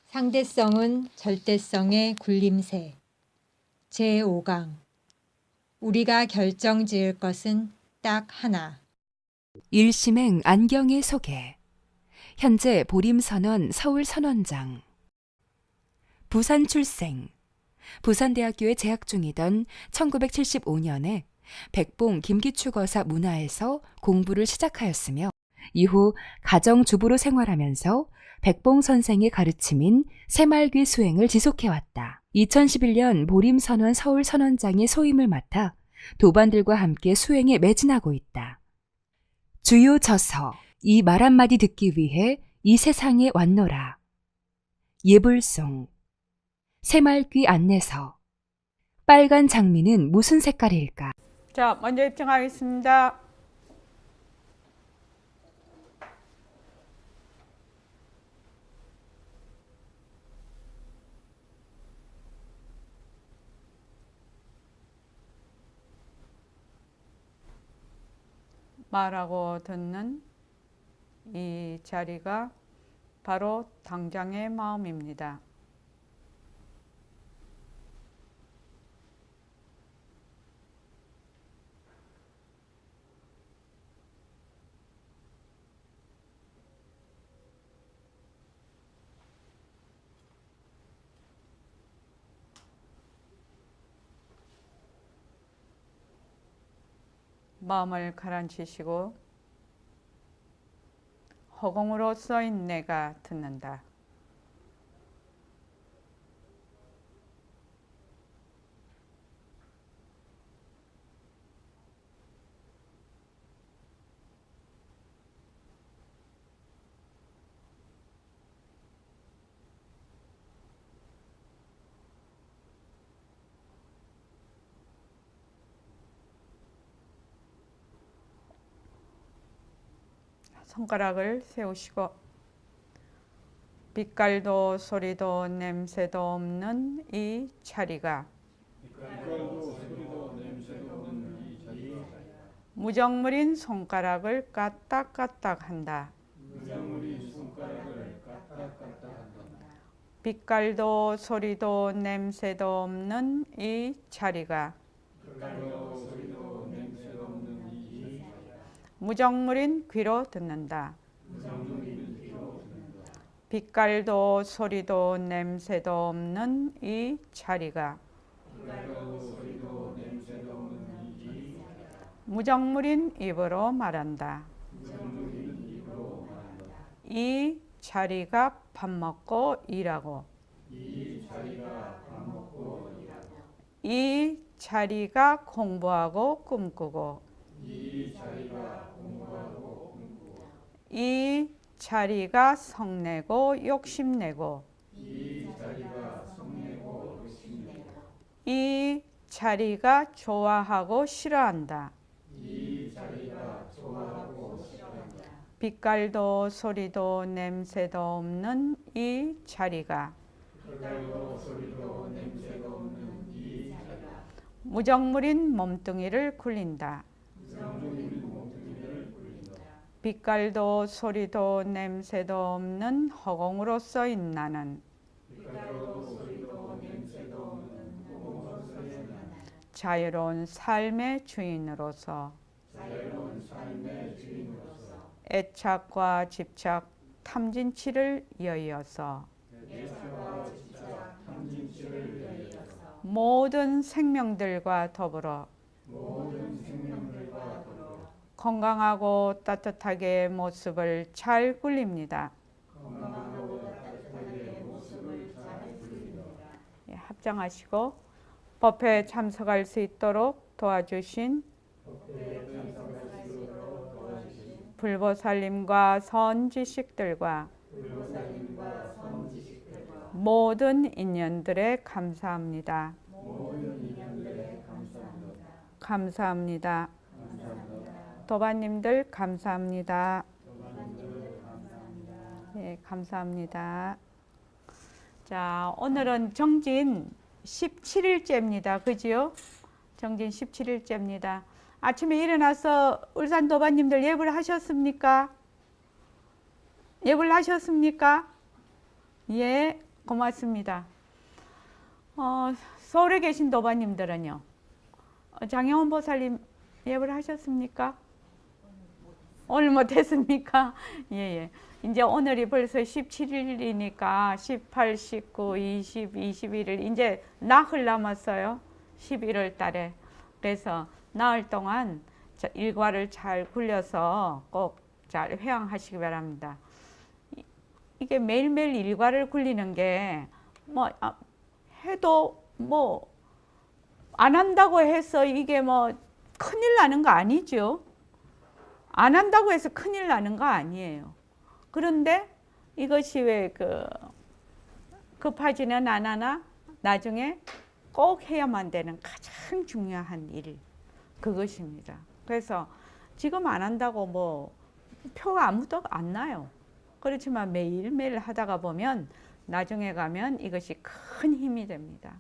상대성은 절대성의 굴림새. 제5강. 우리가 결정지을 것은 딱 하나. 일심행 안경의 소개. 현재 보림선원 서울선원장. 부산 출생. 부산대학교에 재학 중이던 1975년에 백봉 김기추거사 문화에서 공부를 시작하였으며 이후 가정주부로 생활하면서 백봉 선생의 가르침인 새말귀 수행을 지속해왔다. 2011년 보림선원 서울선원장의 소임을 맡아 도반들과 함께 수행에 매진하고 있다. 주요 저서. 이 말 한마디 듣기 위해 이 세상에 왔노라. 예불송. 새말귀 안내서. 빨간 장미는 무슨 색깔일까? 자, 먼저 입증하겠습니다. 말하고 듣는 이 자리가 바로 당장의 마음입니다. 마음을 가라앉히시고 허공으로 써인 내가 듣는다. 손가락을 세우시고 빛깔도 소리도 냄새도 없는 이 자리가 무정물인 손가락을 까딱까딱 한다. 빛깔도 소리도 냄새도 없는 이 자리가 무정물인 귀로 듣는다. 빛깔도 소리도 냄새도 없는 이 자리가 무정물인 입으로 말한다. 이 자리가 밥 먹고 일하고 이 자리가 공부하고 꿈꾸고 이 자리가 성내고 욕심내고 이 자리가 좋아하고 싫어한다. 빛깔도 소리도 냄새도 없는 이 자리가 무정물인 몸뚱이를 굴린다. 빛깔도 소리도 냄새도 없는 허공으로 써인 나는 자유로운 삶의 주인으로서 애착과 집착, 탐진치를 여의어서 모든 생명들과 더불어 건강하고 따뜻하게 모습을 잘 굴립니다. 합장하시고 법회에 참석할 수 있도록 도와주신 불보살님과 선지식들과 모든 인연들에 감사합니다. 감사합니다. 도반님들 감사합니다. 네, 감사합니다. 자, 오늘은 정진 17일째입니다. 그지요? 정진 17일째입니다. 아침에 일어나서 울산 도반님들 예불 하셨습니까? 예불 하셨습니까? 예, 고맙습니다. 서울에 계신 도반님들은요. 장영원 보살님 예불 하셨습니까? 오늘 못했습니까? 예. 이제 오늘이 벌써 17일이니까 18, 19, 20, 21일 이제 나흘 남았어요. 11월 달에. 그래서 나흘 동안 일과를 잘 굴려서 꼭 잘 회양하시기 바랍니다. 이게 매일매일 일과를 굴리는 게 뭐 해도 뭐 안 한다고 해서 이게 뭐 큰일 나는 거 아니죠. 안 한다고 해서 큰일 나는 거 아니에요. 그런데 이것이 왜 급하지는 않으나 나중에 꼭 해야만 되는 가장 중요한 일 그것입니다. 그래서 지금 안 한다고 뭐 표가 아무도 안 나요. 그렇지만 매일매일 하다가 보면 나중에 가면 이것이 큰 힘이 됩니다.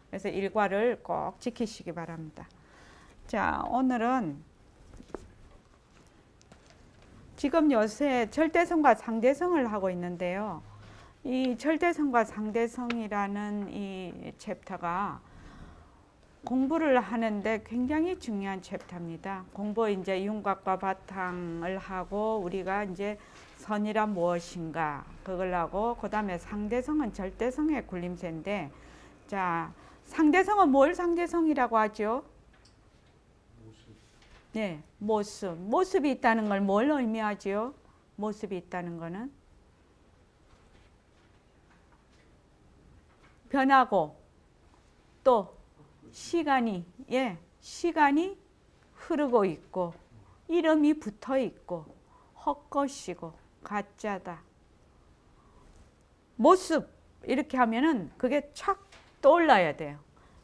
그래서 일과를 꼭 지키시기 바랍니다. 자, 오늘은 지금 요새 절대성과 상대성을 하고 있는데요. 이 절대성과 상대성이라는 이 챕터가 공부를 하는데 굉장히 중요한 챕터입니다. 공부 이제 윤곽과 바탕을 하고 우리가 이제 선이란 무엇인가 그걸 하고 그다음에 상대성은 절대성의 굴림새인데 자, 상대성은 뭘 상대성이라고 하죠? 네, 모습. 모습이 있다는 걸 뭘 의미하죠? 모습이 있다는 거는 변하고 또 시간이 흐르고 있고 이름이 붙어 있고 헛것이고 가짜다. 모습 이렇게 하면은 그게 착 떠올라야 돼요.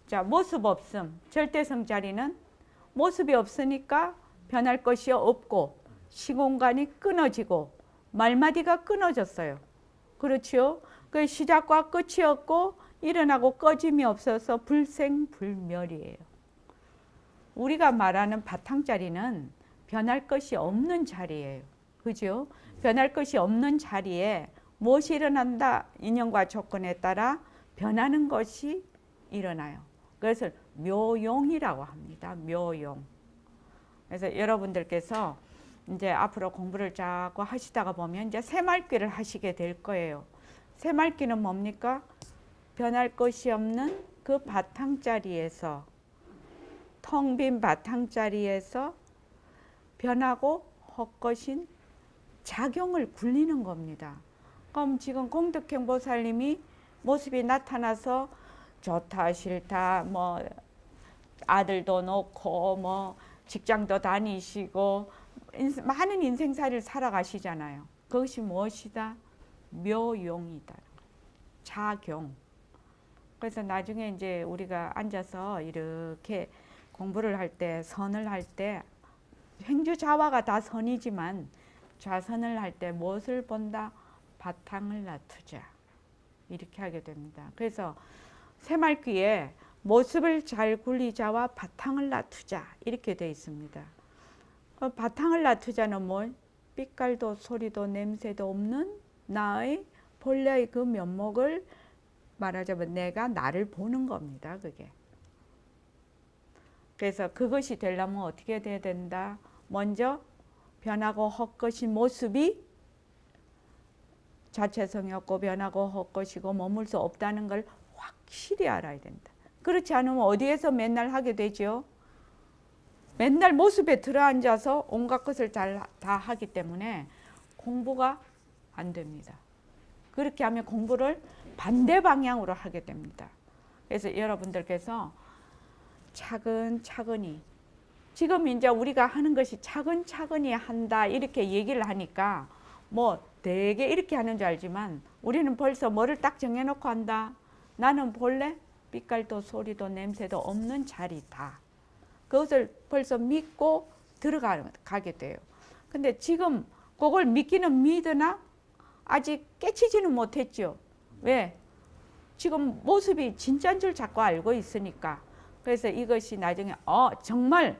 자, 모습 없음. 절대성 자리는 모습이 없으니까 변할 것이 없고 시공간이 끊어지고 말마디가 끊어졌어요. 그렇죠? 그 시작과 끝이 없고 일어나고 꺼짐이 없어서 불생불멸이에요. 우리가 말하는 바탕자리는 변할 것이 없는 자리예요. 그죠? 변할 것이 없는 자리에 무엇이 일어난다? 인연과 조건에 따라 변하는 것이 일어나요. 그래서 묘용이라고 합니다. 묘용. 그래서 여러분들께서 이제 앞으로 공부를 자꾸 하시다가 보면 이제 새말귀를 하시게 될 거예요. 새말귀는 뭡니까? 변할 것이 없는 그 바탕자리에서 텅 빈 바탕자리에서 변하고 헛것인 작용을 굴리는 겁니다. 그럼 지금 공덕행 보살님이 모습이 나타나서 좋다 싫다 뭐 아들도 놓고 뭐 직장도 다니시고 많은 인생살이를 살아가시잖아요. 그것이 무엇이다? 묘용이다. 작용. 그래서 나중에 이제 우리가 앉아서 이렇게 공부를 할 때 선을 할 때 행주좌화가 다 선이지만 좌선을 할 때 무엇을 본다? 바탕을 놔두자. 이렇게 하게 됩니다. 그래서 새말귀에 모습을 잘 굴리자와 바탕을 놔두자 이렇게 되어 있습니다. 바탕을 놔두자는 뭘? 빛깔도 소리도 냄새도 없는 나의 본래의 그 면목을 말하자면 내가 나를 보는 겁니다. 그게. 그래서 그것이 되려면 어떻게 돼야 된다? 먼저 변하고 헛것인 모습이 자체성이 없고 변하고 헛것이고 머물 수 없다는 걸 확실히 알아야 된다. 그렇지 않으면 어디에서 맨날 하게 되죠? 맨날 모습에 들어앉아서 온갖 것을 다 하기 때문에 공부가 안 됩니다. 그렇게 하면 공부를 반대 방향으로 하게 됩니다. 그래서 여러분들께서 차근차근히 지금 이제 우리가 하는 것이 차근차근히 한다 이렇게 얘기를 하니까 뭐 되게 이렇게 하는 줄 알지만 우리는 벌써 뭐를 딱 정해놓고 한다. 나는 본래 빛깔도 소리도 냄새도 없는 자리다. 그것을 벌써 믿고 들어가게 돼요. 근데 지금 그걸 믿기는 믿으나 아직 깨치지는 못했죠. 왜? 지금 모습이 진짜인 줄 자꾸 알고 있으니까. 그래서 이것이 나중에 정말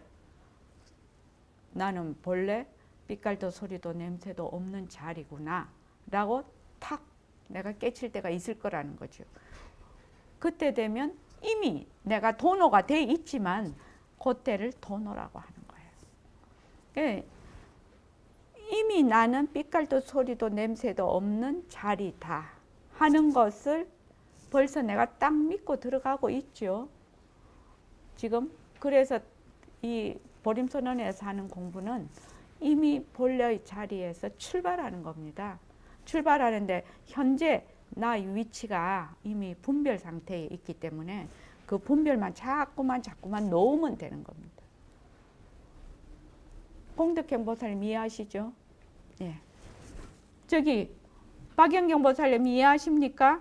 나는 본래 빛깔도 소리도 냄새도 없는 자리구나 라고 탁 내가 깨칠 때가 있을 거라는 거죠. 그때 되면 이미 내가 도노가 돼 있지만 그때를 도노라고 하는 거예요. 예, 이미 나는 빛깔도 소리도 냄새도 없는 자리다 하는 것을 벌써 내가 딱 믿고 들어가고 있죠. 지금 그래서 이 보림선언에서 하는 공부는 이미 본래의 자리에서 출발하는 겁니다. 출발하는데 현재 나의 위치가 이미 분별 상태에 있기 때문에 그 분별만 자꾸만 놓으면 되는 겁니다. 공덕행 보살님 이해하시죠? 예. 저기 박영경 보살님 이해하십니까?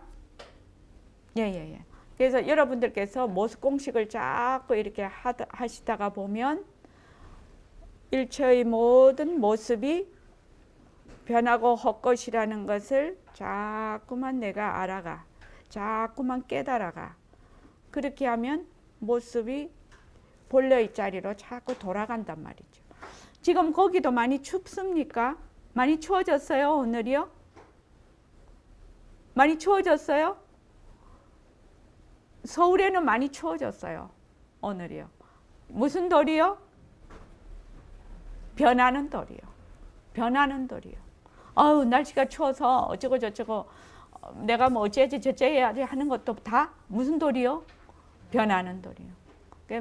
예. 그래서 여러분들께서 모습 공식을 자꾸 이렇게 하시다가 보면 일체의 모든 모습이 변하고 헛것이라는 것을 자꾸만 내가 알아가, 자꾸만 깨달아가. 그렇게 하면 모습이 본래의 자리로 자꾸 돌아간단 말이죠. 지금 거기도 많이 춥습니까? 많이 추워졌어요, 오늘이요? 많이 추워졌어요? 서울에는 많이 추워졌어요, 오늘이요. 무슨 돌이요? 변하는 돌이요. 변하는 돌이요. 아우, 날씨가 추워서 어쩌고 저쩌고 내가 뭐 어찌해야지 저찌해야지 하는 것도 다 무슨 돌이요? 변하는 돌이요.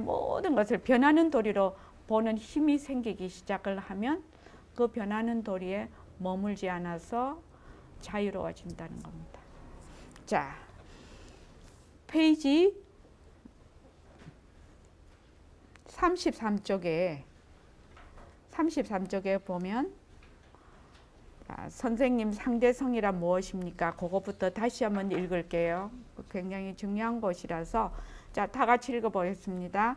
모든 것을 변하는 도리로 보는 힘이 생기기 시작을 하면 그 변하는 도리에 머물지 않아서 자유로워진다는 겁니다. 자, 페이지 33쪽에 보면 선생님 상대성이란 무엇입니까? 그거부터 다시 한번 읽을게요. 굉장히 중요한 것이라서 자, 다 같이 읽어보겠습니다.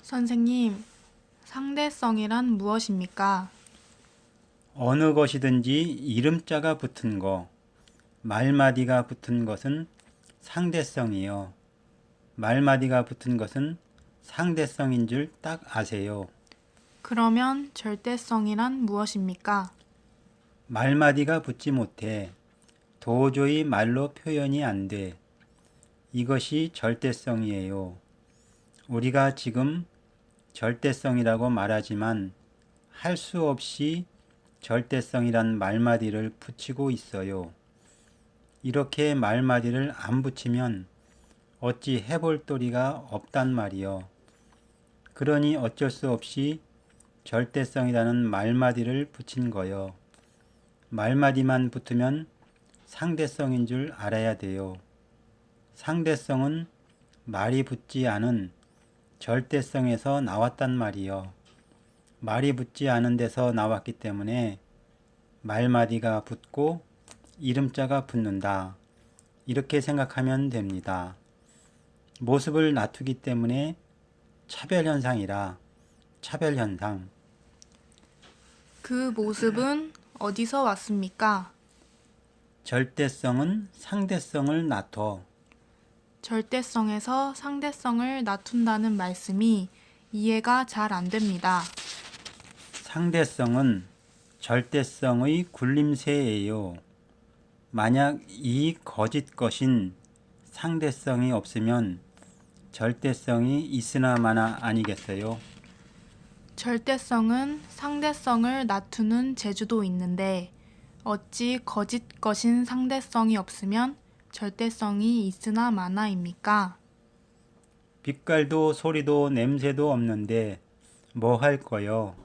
선생님, 상대성이란 무엇입니까? 어느 것이든지 이름자가 붙은 거, 말마디가 붙은 것은 상대성이요. 말마디가 붙은 것은 상대성인 줄 딱 아세요. 그러면 절대성이란 무엇입니까? 말마디가 붙지 못해 도저히 말로 표현이 안 돼. 이것이 절대성이에요. 우리가 지금 절대성이라고 말하지만 할 수 없이 절대성이란 말마디를 붙이고 있어요. 이렇게 말마디를 안 붙이면 어찌 해볼 도리가 없단 말이요. 그러니 어쩔 수 없이 절대성이라는 말마디를 붙인 거요. 말마디만 붙으면 상대성인 줄 알아야 돼요. 상대성은 말이 붙지 않은 절대성에서 나왔단 말이요. 말이 붙지 않은 데서 나왔기 때문에 말마디가 붙고 이름자가 붙는다. 이렇게 생각하면 됩니다. 모습을 낮추기 때문에 차별현상이라 차별현상. 그 모습은 어디서 왔습니까? 절대성은 상대성을 낮춰. 절대성에서 상대성을 낮춘다는 말씀이 이해가 잘 안 됩니다. 상대성은 절대성의 굴림새예요. 만약 이 거짓 것인 상대성이 없으면 절대성이 있으나 마나 아니겠어요? 절대성은 상대성을 낮추는 재주도 있는데 어찌 거짓 것인 상대성이 없으면 절대성이 있으나 마나입니까? 빛깔도 소리도 냄새도 없는데 뭐 할 거요?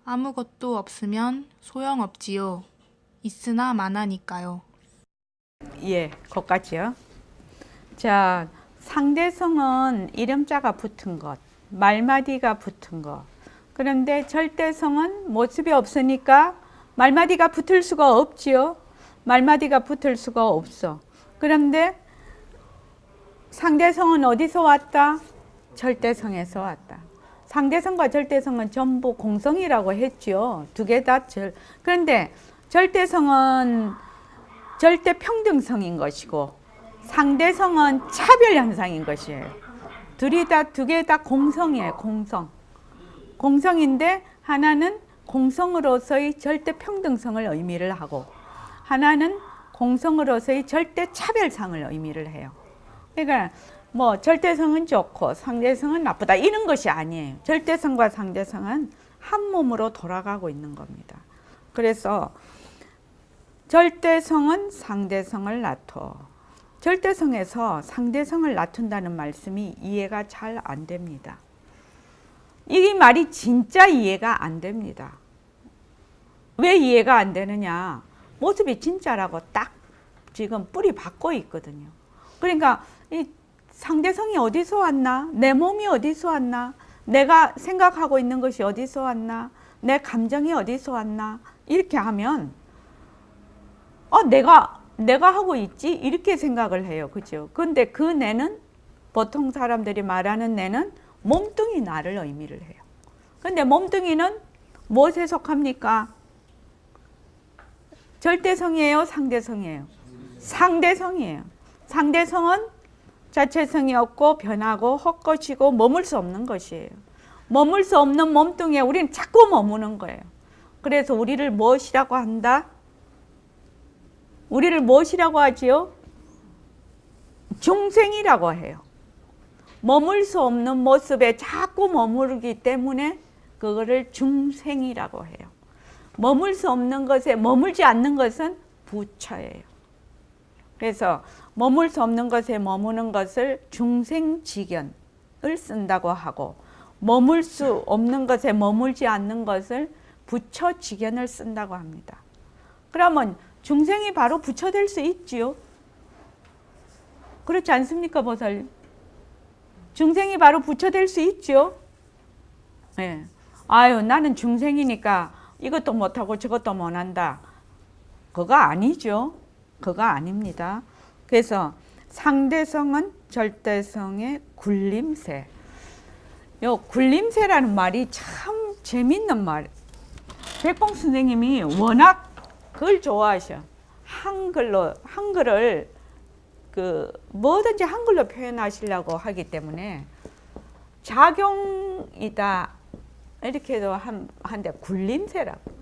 아무것도 없으면 소용없지요. 있으나 마나니까요. 예, 그것까지요. 자, 상대성은 이름자가 붙은 것, 말마디가 붙은 것. 그런데 절대성은 모습이 없으니까 말마디가 붙을 수가 없지요. 말마디가 붙을 수가 없어. 그런데 상대성은 어디서 왔다? 절대성에서 왔다. 상대성과 절대성은 전부 공성이라고 했죠. 두 개 다 그런데 절대성은 절대 평등성인 것이고 상대성은 차별 현상인 것이에요. 두 개 다 공성이에요. 공성. 공성인데 하나는 공성으로서의 절대 평등성을 의미를 하고 하나는 공성으로서의 절대 차별상을 의미를 해요. 그러니까 뭐 절대성은 좋고 상대성은 나쁘다 이런 것이 아니에요. 절대성과 상대성은 한 몸으로 돌아가고 있는 겁니다. 그래서 절대성은 상대성을 낳고 절대성에서 상대성을 낳는다는 말씀이 이해가 잘 안 됩니다. 이 말이 진짜 이해가 안 됩니다. 왜 이해가 안 되느냐? 모습이 진짜라고 딱 지금 뿌리 박고 있거든요. 그러니까 이 상대성이 어디서 왔나? 내 몸이 어디서 왔나? 내가 생각하고 있는 것이 어디서 왔나? 내 감정이 어디서 왔나? 이렇게 하면 내가 하고 있지? 이렇게 생각을 해요. 그죠? 근데 그 내는 보통 사람들이 말하는 내는 몸뚱이 나를 의미를 해요. 근데 몸뚱이는 무엇에 속합니까? 절대성이에요? 상대성이에요? 상대성이에요. 상대성은 자체성이 없고 변하고 헛것이고 머물 수 없는 것이에요. 머물 수 없는 몸뚱이에 우리는 자꾸 머무는 거예요. 그래서 우리를 무엇이라고 한다? 우리를 무엇이라고 하지요? 중생이라고 해요. 머물 수 없는 모습에 자꾸 머무르기 때문에 그거를 중생이라고 해요. 머물 수 없는 것에 머물지 않는 것은 부처예요. 그래서 머물 수 없는 것에 머무는 것을 중생지견을 쓴다고 하고 머물 수 없는 것에 머물지 않는 것을 부처지견을 쓴다고 합니다. 그러면 중생이 바로 부처 될 수 있지요. 그렇지 않습니까, 보살님? 중생이 바로 부처 될 수 있죠. 네. 아유, 나는 중생이니까 이것도 못하고 저것도 못한다. 그거 아니죠. 그거 아닙니다. 그래서 상대성은 절대성의 굴림새. 요 굴림새라는 말이 참 재밌는 말. 백봉 선생님이 워낙 그걸 좋아하셔. 한글을 뭐든지 한글로 표현하시려고 하기 때문에 작용이다 이렇게도 한데 굴림새라고.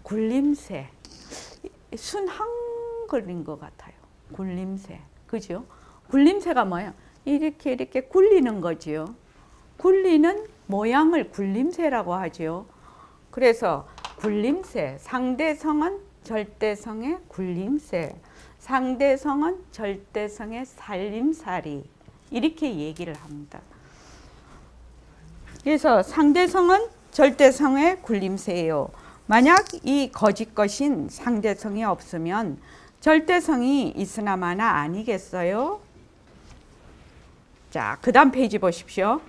굴림새 순한글인 것 같아요. 굴림새, 그죠? 굴림새가 뭐예요? 이렇게 굴리는 거지요. 굴리는 모양을 굴림새라고 하지요. 그래서 굴림새, 상대성은 절대성의 굴림새, 상대성은 절대성의 살림살이 이렇게 얘기를 합니다. 그래서 상대성은 절대성의 굴림새예요. 만약 이 거짓것인 상대성이 없으면 절대성이 있으나 마나 아니겠어요? 자, 그 다음 페이지 보십시오.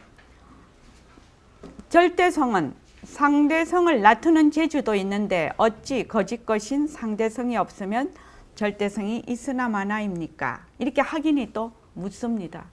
절대성은 상대성을 나타내는 재주도 있는데 어찌 거짓것인 상대성이 없으면 절대성이 있으나 마나입니까? 이렇게 확인이 또 묻습니다.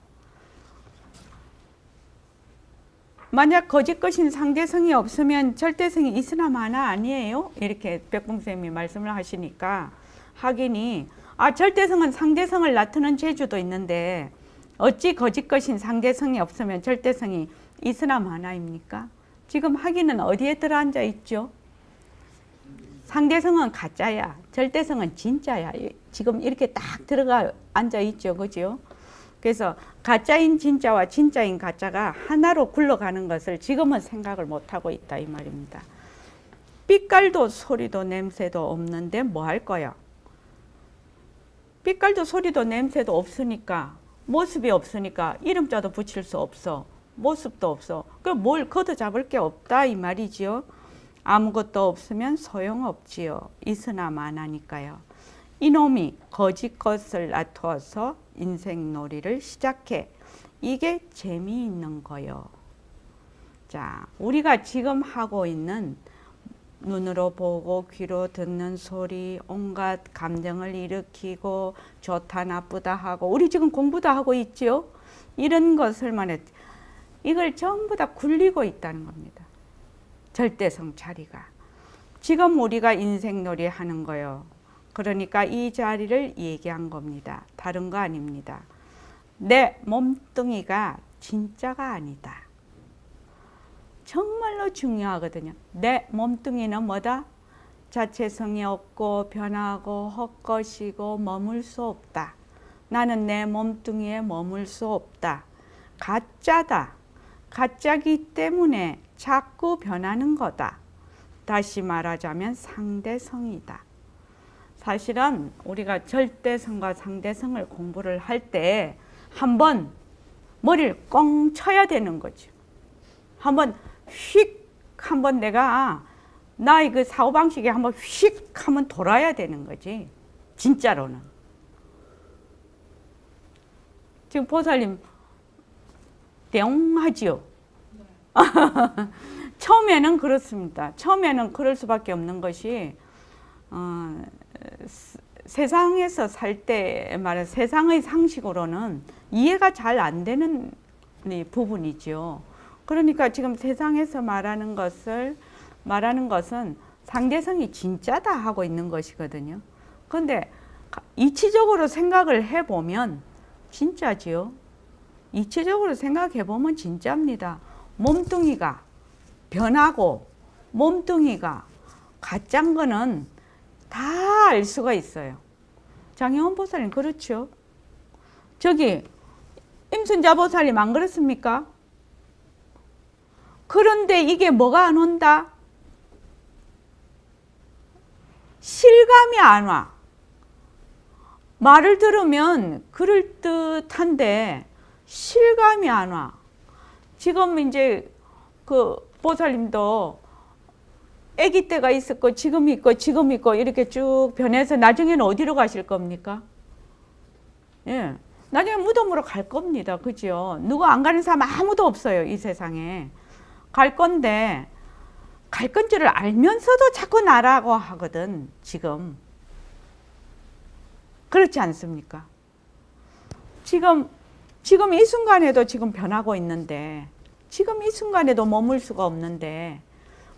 만약 거짓것인 상대성이 없으면 절대성이 있으나 마나 아니에요? 이렇게 백봉쌤이 말씀을 하시니까 확인이 절대성은 상대성을 나타내는 재주도 있는데 어찌 거짓것인 상대성이 없으면 절대성이 있으나 마나입니까? 지금 확인은 어디에 들어앉아 있죠? 상대성은 가짜야, 절대성은 진짜야. 지금 이렇게 딱 들어가 앉아 있죠, 그죠? 그래서 가짜인 진짜와 진짜인 가짜가 하나로 굴러가는 것을 지금은 생각을 못하고 있다 이 말입니다. 빛깔도 소리도 냄새도 없는데 뭐 할 거야? 빛깔도 소리도 냄새도 없으니까, 모습이 없으니까 이름자도 붙일 수 없어. 모습도 없어. 그럼 뭘 걷어 잡을 게 없다 이 말이지요. 아무것도 없으면 소용없지요. 있으나 마나니까요. 이놈이 거짓 것을 놔두어서 인생놀이를 시작해. 이게 재미있는 거요. 자, 우리가 지금 하고 있는 눈으로 보고 귀로 듣는 소리, 온갖 감정을 일으키고 좋다 나쁘다 하고 우리 지금 공부도 하고 있죠. 이런 것을 말해 이걸 전부 다 굴리고 있다는 겁니다. 절대성 자리가. 지금 우리가 인생놀이 하는 거요. 그러니까 이 자리를 얘기한 겁니다. 다른 거 아닙니다. 내 몸뚱이가 진짜가 아니다. 정말로 중요하거든요. 내 몸뚱이는 뭐다? 자체성이 없고 변하고 헛것이고 머물 수 없다. 나는 내 몸뚱이에 머물 수 없다. 가짜다. 가짜기 때문에 자꾸 변하는 거다. 다시 말하자면 상대성이다. 사실은 우리가 절대성과 상대성을 공부를 할 때 한번 머리를 꽁 쳐야 되는 거죠. 한번 휙 한번 내가 나의 그 사고방식에 한번 휙 한번 돌아야 되는 거지. 진짜로는. 지금 보살님 대웅하지요? 처음에는 그렇습니다. 처음에는 그럴 수밖에 없는 것이 세상에서 살 때 말해 세상의 상식으로는 이해가 잘 안 되는 부분이죠. 그러니까 지금 세상에서 말하는 것은 상대성이 진짜다 하고 있는 것이거든요. 그런데 이치적으로 생각을 해보면 진짜지요. 이치적으로 생각해 보면 진짜입니다. 몸뚱이가 변하고 몸뚱이가 가짜인 거는 다 알 수가 있어요. 장혜원 보살님 그렇죠? 저기 임순자 보살님 안 그렇습니까? 그런데 이게 뭐가 안 온다? 실감이 안 와. 말을 들으면 그럴듯한데 실감이 안 와. 지금 이제 그 보살님도 아기 때가 있었고 지금 있고 지금 있고 이렇게 쭉 변해서 나중에는 어디로 가실 겁니까? 예, 나중에 무덤으로 갈 겁니다. 그죠? 누구 안 가는 사람 아무도 없어요. 이 세상에. 갈 건데 갈 건 줄을 알면서도 자꾸 나라고 하거든. 지금. 그렇지 않습니까? 지금 이 순간에도 지금 변하고 있는데 지금 이 순간에도 머물 수가 없는데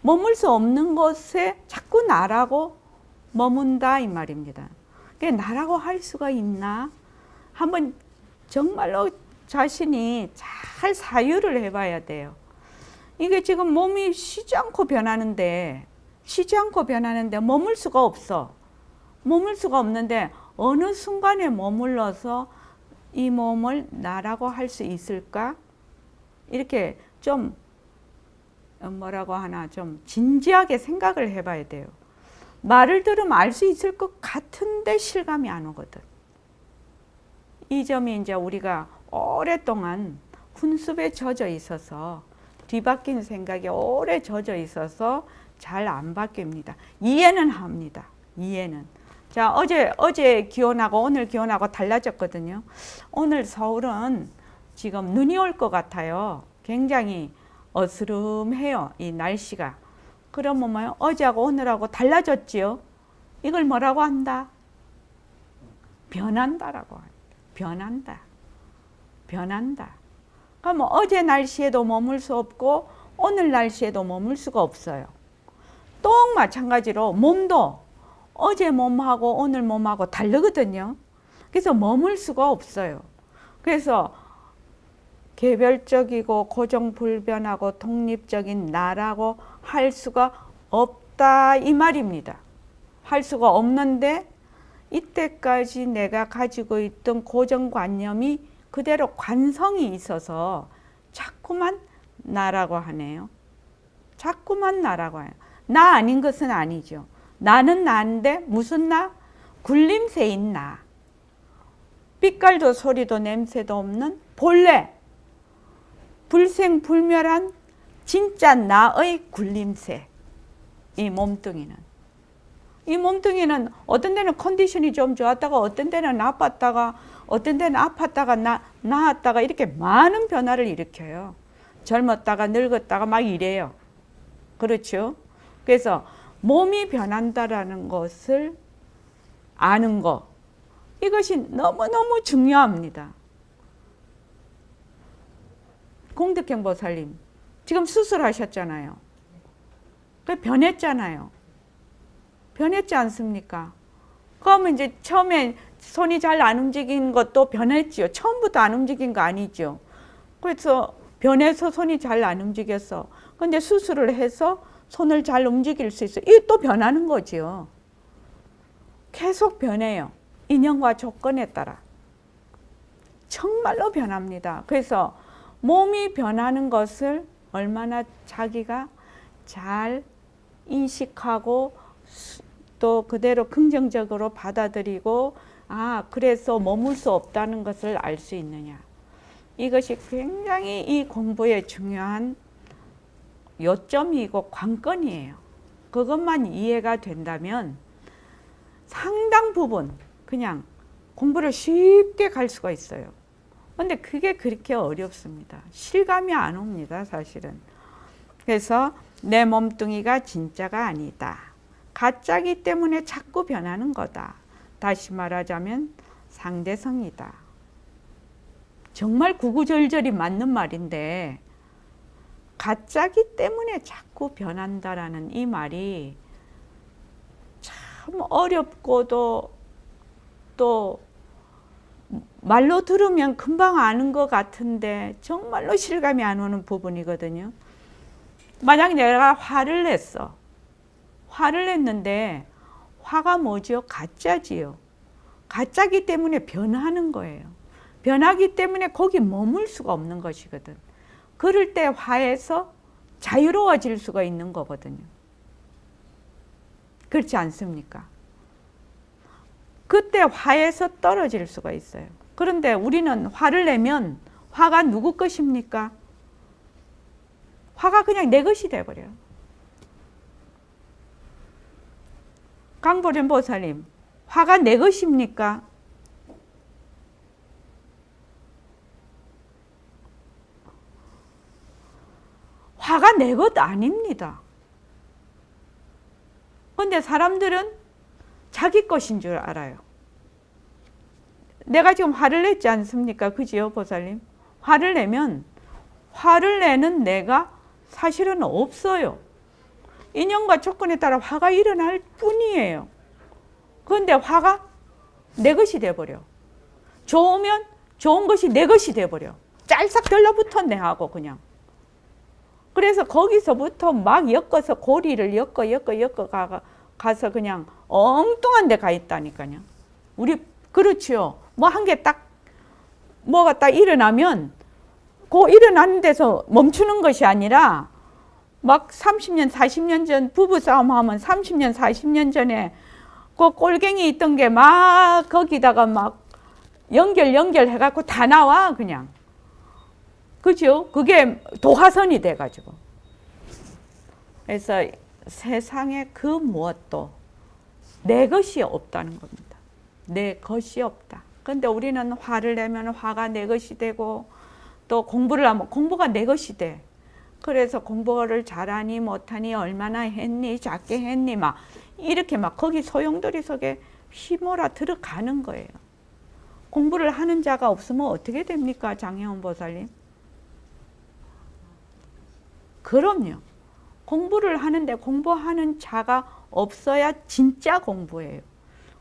머물 수 없는 것에 자꾸 나라고 머문다 이 말입니다. 나라고 할 수가 있나? 한번 정말로 자신이 잘 사유를 해봐야 돼요. 이게 지금 몸이 쉬지 않고 변하는데 머물 수가 없어. 머물 수가 없는데 어느 순간에 머물러서 이 몸을 나라고 할 수 있을까? 이렇게 좀 뭐라고 하나 좀 진지하게 생각을 해봐야 돼요. 말을 들으면 알 수 있을 것 같은데 실감이 안 오거든. 이 점이 이제 우리가 오랫동안 훈습에 젖어 있어서 뒤바뀐 생각에 오래 젖어 있어서 잘 안 바뀝니다. 이해는 합니다. 이해는. 자, 어제 기온하고 오늘 기온하고 달라졌거든요. 오늘 서울은 지금 눈이 올 것 같아요. 굉장히 어스름해요. 이 날씨가. 그러면 뭐요? 어제하고 오늘하고 달라졌지요. 이걸 뭐라고 한다? 변한다라고 합니다. 변한다. 그럼 어제 날씨에도 머물 수 없고 오늘 날씨에도 머물 수가 없어요. 또 마찬가지로 몸도 어제 몸하고 오늘 몸하고 다르거든요. 그래서 머물 수가 없어요. 그래서 개별적이고 고정불변하고 독립적인 나라고 할 수가 없다 이 말입니다. 할 수가 없는데 이때까지 내가 가지고 있던 고정관념이 그대로 관성이 있어서 자꾸만 나라고 하네요. 자꾸만 나라고 해요. 나 아닌 것은 아니죠. 나는 나인데 무슨 나? 굴림새인 나. 빛깔도 소리도 냄새도 없는 본래 불생불멸한 진짜 나의 굴림새. 이 몸뚱이는 어떤 데는 컨디션이 좀 좋았다가 어떤 데는 나빴다가 어떤 데는 아팠다가 나았다가 이렇게 많은 변화를 일으켜요. 젊었다가 늙었다가 막 이래요. 그렇죠? 그래서 몸이 변한다라는 것을 아는 거, 이것이 너무너무 중요합니다. 공덕형 보살님 지금 수술하셨잖아요. 변했잖아요. 변했지 않습니까? 그러면 이제 처음에 손이 잘 안 움직이는 것도 변했지요. 처음부터 안 움직인 거 아니죠. 그래서 변해서 손이 잘 안 움직였어. 근데 수술을 해서 손을 잘 움직일 수 있어. 이게 또 변하는 거지요. 계속 변해요. 인연과 조건에 따라. 정말로 변합니다. 그래서 몸이 변하는 것을 얼마나 자기가 잘 인식하고 또 그대로 긍정적으로 받아들이고 그래서 머물 수 없다는 것을 알 수 있느냐. 이것이 굉장히 이 공부의 중요한 요점이고 관건이에요. 그것만 이해가 된다면 상당 부분 그냥 공부를 쉽게 갈 수가 있어요. 근데 그게 그렇게 어렵습니다. 실감이 안 옵니다, 사실은. 그래서 내 몸뚱이가 진짜가 아니다. 가짜기 때문에 자꾸 변하는 거다. 다시 말하자면 상대성이다. 정말 구구절절이 맞는 말인데 가짜기 때문에 자꾸 변한다라는 이 말이 참 어렵고도 또 말로 들으면 금방 아는 것 같은데 정말로 실감이 안 오는 부분이거든요. 만약 내가 화를 냈어. 화를 냈는데 화가 뭐죠? 가짜지요. 가짜기 때문에 변하는 거예요. 변하기 때문에 거기 머물 수가 없는 것이거든. 그럴 때 화에서 자유로워질 수가 있는 거거든요. 그렇지 않습니까? 그때 화에서 떨어질 수가 있어요. 그런데 우리는 화를 내면 화가 누구 것입니까? 화가 그냥 내 것이 돼버려요. 강보련 보살님, 화가 내 것입니까? 화가 내 것 아닙니다. 그런데 사람들은 자기 것인 줄 알아요. 내가 지금 화를 냈지 않습니까? 그지요, 보살님? 화를 내면 화를 내는 내가 사실은 없어요. 인연과 조건에 따라 화가 일어날 뿐이에요. 그런데 화가 내 것이 돼버려. 좋으면 좋은 것이 내 것이 돼버려. 짤싹 들러붙어 내하고 그냥. 그래서 거기서부터 막 엮어서 고리를 엮어 가서 그냥 엉뚱한 데 가 있다니까요. 우리 그렇지요. 뭐 한 개 딱 뭐가 딱 일어나면 그 일어나는 데서 멈추는 것이 아니라 막 30년, 40년 전 부부싸움 하면 30년, 40년 전에 그 꼴갱이 있던 게 막 거기다가 막 연결해갖고 다 나와, 그냥. 그죠? 그게 도화선이 돼가지고. 그래서 세상에 그 무엇도 내 것이 없다는 겁니다. 내 것이 없다. 근데 우리는 화를 내면 화가 내 것이 되고 또 공부를 하면 공부가 내 것이 돼. 그래서 공부를 잘하니 못하니 얼마나 했니 작게 했니 막 이렇게 막 거기 소용돌이 속에 휘몰아 들어가는 거예요. 공부를 하는 자가 없으면 어떻게 됩니까, 장혜원 보살님? 그럼요. 공부를 하는데 공부하는 자가 없어야 진짜 공부예요.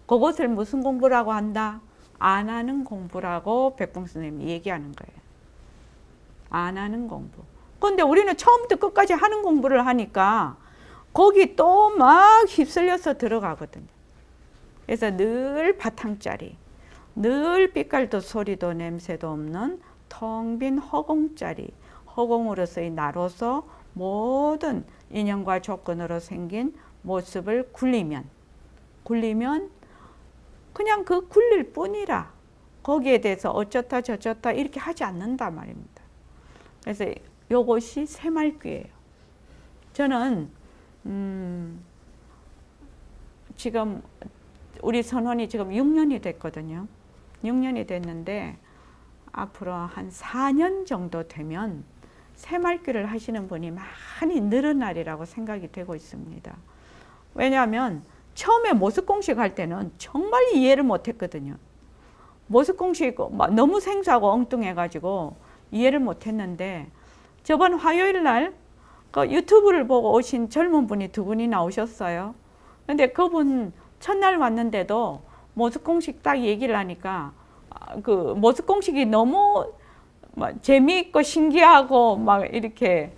그것을 무슨 공부라고 한다? 안 하는 공부라고 백봉 스님이 얘기하는 거예요. 안 하는 공부. 그런데 우리는 처음부터 끝까지 하는 공부를 하니까 거기 또 막 휩쓸려서 들어가거든요. 그래서 늘 바탕짜리, 늘 빛깔도 소리도 냄새도 없는 텅 빈 허공짜리, 허공으로서의 나로서 모든 인연과 조건으로 생긴 모습을 굴리면 그냥 그 굴릴 뿐이라 거기에 대해서 어쩌다 저쩌다 이렇게 하지 않는단 말입니다. 그래서 이것이 새말귀예요. 저는 지금 우리 선원이 지금 6년이 됐거든요. 6년이 됐는데 앞으로 한 4년 정도 되면 새말귀를 하시는 분이 많이 늘어나리라고 생각이 되고 있습니다. 왜냐하면 처음에 모습공식 할 때는 정말 이해를 못했거든요. 모습공식 너무 생소하고 엉뚱해가지고 이해를 못했는데 저번 화요일 날 그 유튜브를 보고 오신 젊은 분이 2분이 나오셨어요. 근데 그분 첫날 왔는데도 모습공식 딱 얘기를 하니까 그 모습공식이 너무 막 재미있고 신기하고 막 이렇게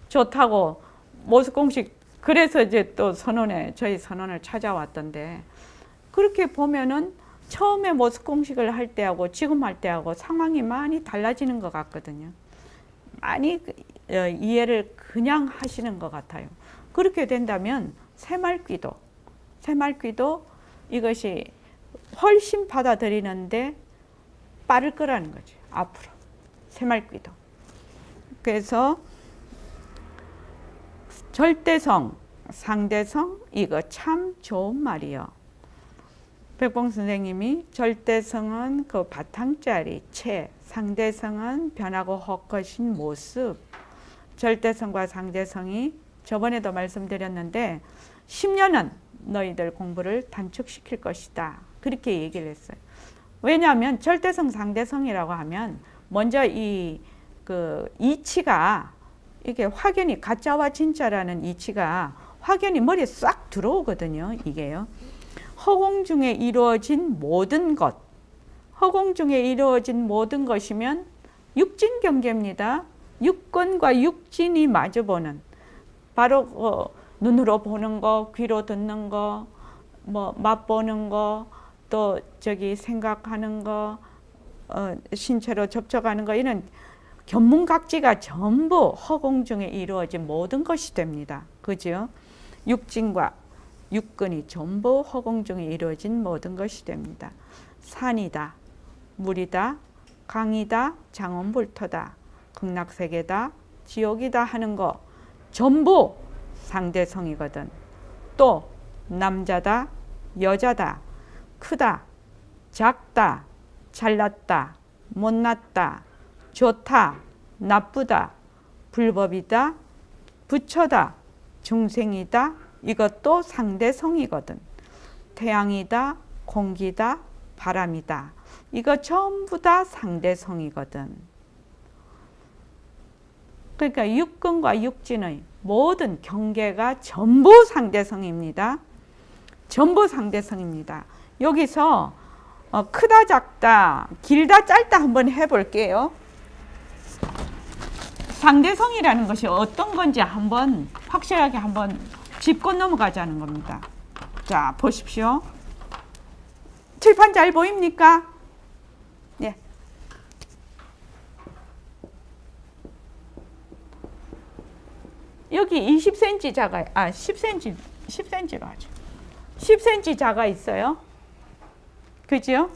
좋다고 모습 공식 그래서 이제 또 저희 선원을 찾아왔던데 그렇게 보면은 처음에 모습 공식을 할 때하고 지금 할 때하고 상황이 많이 달라지는 것 같거든요. 많이 이해를 그냥 하시는 것 같아요. 그렇게 된다면 새말귀도 이것이 훨씬 받아들이는데 빠를 거라는 거죠. 앞으로 새말귀도. 그래서 절대성, 상대성 이거 참 좋은 말이요. 백봉 선생님이 절대성은 그 바탕자리, 체, 상대성은 변하고 헛것인 모습. 절대성과 상대성이 저번에도 말씀드렸는데 10년은 너희들 공부를 단축시킬 것이다. 그렇게 얘기를 했어요. 왜냐하면 절대성, 상대성이라고 하면 먼저 그 이치가 이게 확연히 가짜와 진짜라는 이치가 확연히 머리에 싹 들어오거든요. 이게요. 허공 중에 이루어진 모든 것. 허공 중에 이루어진 모든 것이면 육진 경계입니다. 육권과 육진이 마주보는 바로 눈으로 보는 거, 귀로 듣는 거, 뭐 맛보는 거, 또 생각하는 거, 신체로 접촉하는 거 이런 견문각지가 전부 허공 중에 이루어진 모든 것이 됩니다. 그죠? 육진과 육근이 전부 허공 중에 이루어진 모든 것이 됩니다. 산이다, 물이다, 강이다, 장원불토다, 극락세계다, 지옥이다 하는 거 전부 상대성이거든. 또 남자다, 여자다, 크다, 작다, 잘났다, 못났다, 좋다, 나쁘다, 불법이다, 부처다, 중생이다, 이것도 상대성이거든. 태양이다, 공기다, 바람이다. 이거 전부 다 상대성이거든. 그러니까 육근과 육진의 모든 경계가 전부 상대성입니다. 전부 상대성입니다. 여기서 크다, 작다, 길다, 짧다 한번 해볼게요. 상대성이라는 것이 어떤 건지 한번 확실하게 한번 짚고 넘어가자는 겁니다. 자, 보십시오. 칠판 잘 보입니까? 네. 여기 20cm 자가, 10cm로 하죠. 10cm 자가 있어요. 그죠?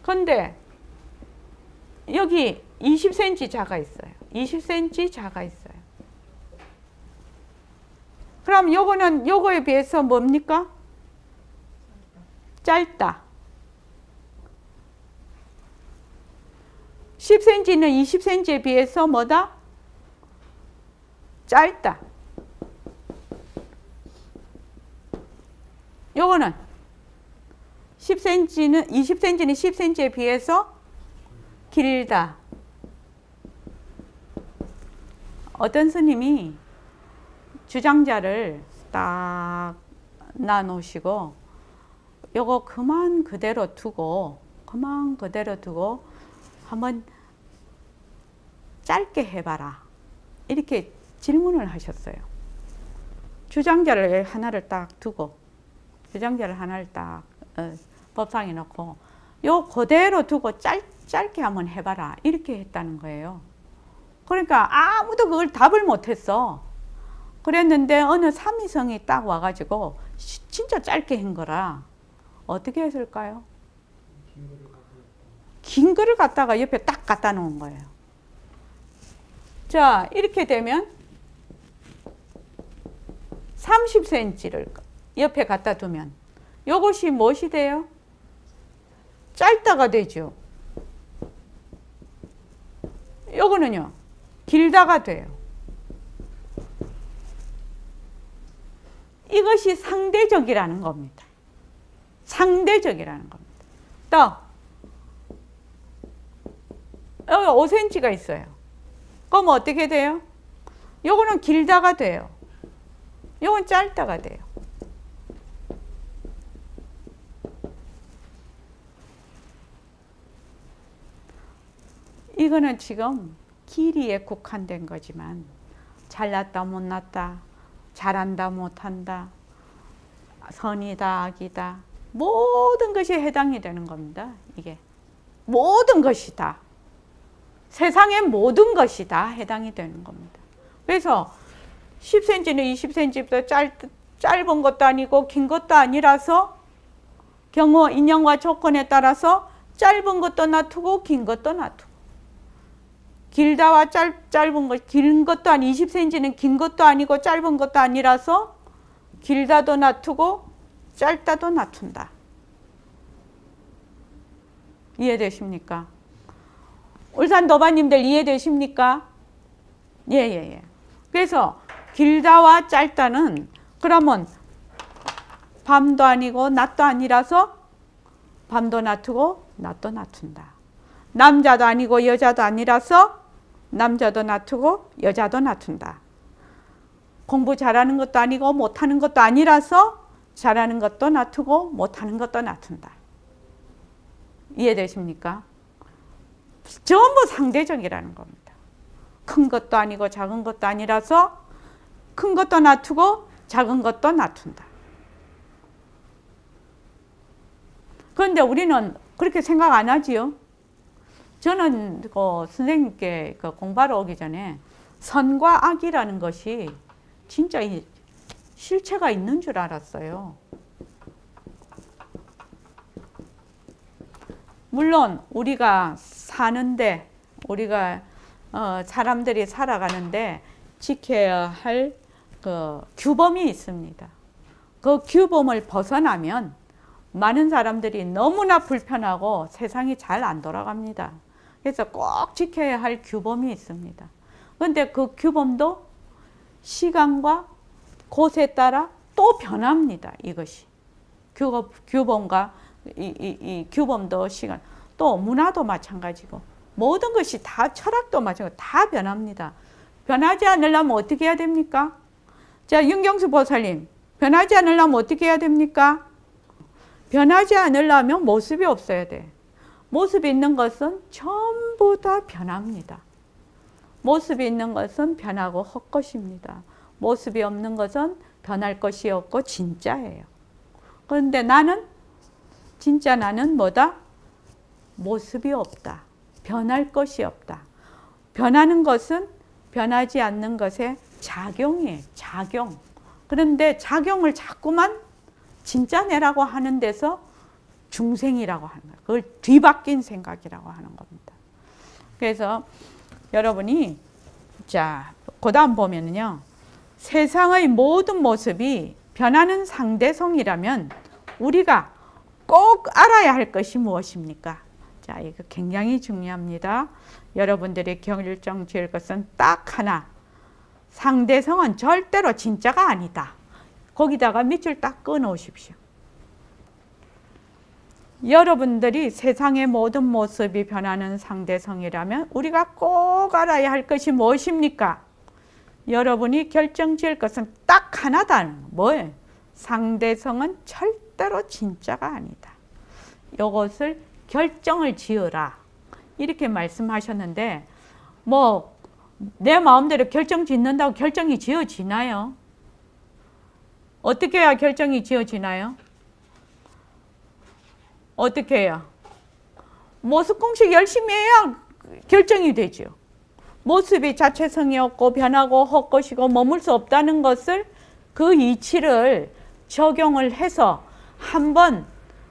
근데 여기 20cm 자가 있어요. 20cm 자가 있어요. 그럼 요거는 요거에 비해서 뭡니까? 짧다. 10cm는 20cm에 비해서 뭐다? 짧다. 요거는 10cm는 20cm는 10cm에 비해서 길다. 어떤 스님이 주장자를 딱 놔놓으시고 요거 그만 그대로 두고 한번 짧게 해봐라 이렇게 질문을 하셨어요. 주장자를 하나를 딱 두고 법상에 놓고 요 그대로 두고 짧게 한번 해봐라 이렇게 했다는 거예요. 그러니까 아무도 그걸 답을 못했어. 그랬는데 어느 삼위성이 딱 와가지고 진짜 짧게 한 거라 어떻게 했을까요? 긴 거를 갖다가 옆에 딱 갖다 놓은 거예요. 자, 이렇게 되면 30cm를 옆에 갖다 두면 이것이 무엇이 돼요? 짧다가 되죠. 요거는요 길다가 돼요. 이것이 상대적이라는 겁니다. 상대적이라는 겁니다. 또 여기 5cm가 있어요. 그럼 어떻게 돼요? 요거는 길다가 돼요. 요건 짧다가 돼요. 이거는 지금 길이에 국한된 거지만 잘났다 못났다, 잘한다 못한다, 선이다 악이다, 모든 것이 해당이 되는 겁니다. 이게 모든 것이 다, 세상의 모든 것이 다 해당이 되는 겁니다. 그래서 10cm는 20cm보다 짧은 것도 아니고 긴 것도 아니라서 경우 인연과 조건에 따라서 짧은 것도 놔두고 긴 것도 놔두고, 길다와 짧은 것, 긴 것도 아니 20cm는 긴 것도 아니고 짧은 것도 아니라서 길다도 놔두고 짧다도 놔둔다. 이해되십니까? 울산 도반님들 이해되십니까? 예. 그래서 길다와 짧다는 그러면 밤도 아니고 낮도 아니라서 밤도 놔두고 낮도 놔둔다. 남자도 아니고 여자도 아니라서 남자도 놔두고 여자도 놔둔다. 공부 잘하는 것도 아니고 못하는 것도 아니라서 잘하는 것도 놔두고 못하는 것도 놔둔다. 이해되십니까? 전부 상대적이라는 겁니다. 큰 것도 아니고 작은 것도 아니라서 큰 것도 놔두고 작은 것도 놔둔다. 그런데 우리는 그렇게 생각 안 하지요. 저는 선생님께 공부하러 오기 전에 선과 악이라는 것이 진짜 실체가 있는 줄 알았어요. 물론 우리가 사는데, 우리가 사람들이 살아가는데 지켜야 할 규범이 있습니다. 그 규범을 벗어나면 많은 사람들이 너무나 불편하고 세상이 잘 안 돌아갑니다. 그래서 꼭 지켜야 할 규범이 있습니다. 그런데 그 규범도 시간과 곳에 따라 또 변합니다. 이것이 규범과 이 규범도 시간, 또 문화도 마찬가지고 모든 것이 다, 철학도 마찬가지고 다 변합니다. 변하지 않으려면 어떻게 해야 됩니까? 자, 윤경수 보살님, 변하지 않으려면 어떻게 해야 됩니까? 변하지 않으려면 모습이 없어야 돼. 모습이 있는 것은 전부 다 변합니다. 모습이 있는 것은 변하고 헛것입니다. 모습이 없는 것은 변할 것이 없고 진짜예요. 그런데 진짜 나는 뭐다? 모습이 없다. 변할 것이 없다. 변하는 것은 변하지 않는 것의 작용이에요. 작용. 그런데 작용을 자꾸만 진짜 내라고 하는 데서 중생이라고 하는 거예요. 그걸 뒤바뀐 생각이라고 하는 겁니다. 그래서 여러분이 자, 그다음 보면은요. 세상의 모든 모습이 변하는 상대성이라면 우리가 꼭 알아야 할 것이 무엇입니까? 자, 이거 굉장히 중요합니다. 여러분들이 결정 지을 것은 딱 하나. 상대성은 절대로 진짜가 아니다. 거기다가 밑줄 딱 끊어 오십시오. 여러분들이 세상의 모든 모습이 변하는 상대성이라면 우리가 꼭 알아야 할 것이 무엇입니까? 여러분이 결정 지을 것은 딱 하나다. 뭐예요? 상대성은 절대로 진짜가 아니다. 이것을 결정을 지으라. 이렇게 말씀하셨는데 내 마음대로 결정 짓는다고 결정이 지어지나요? 어떻게 해야 결정이 지어지나요? 어떻게 해야? 모습 공식 열심히 해야 결정이 되죠. 모습이 자체성이 없고 변하고 헛것이고 머물 수 없다는 것을 그 이치를 적용을 해서 한 번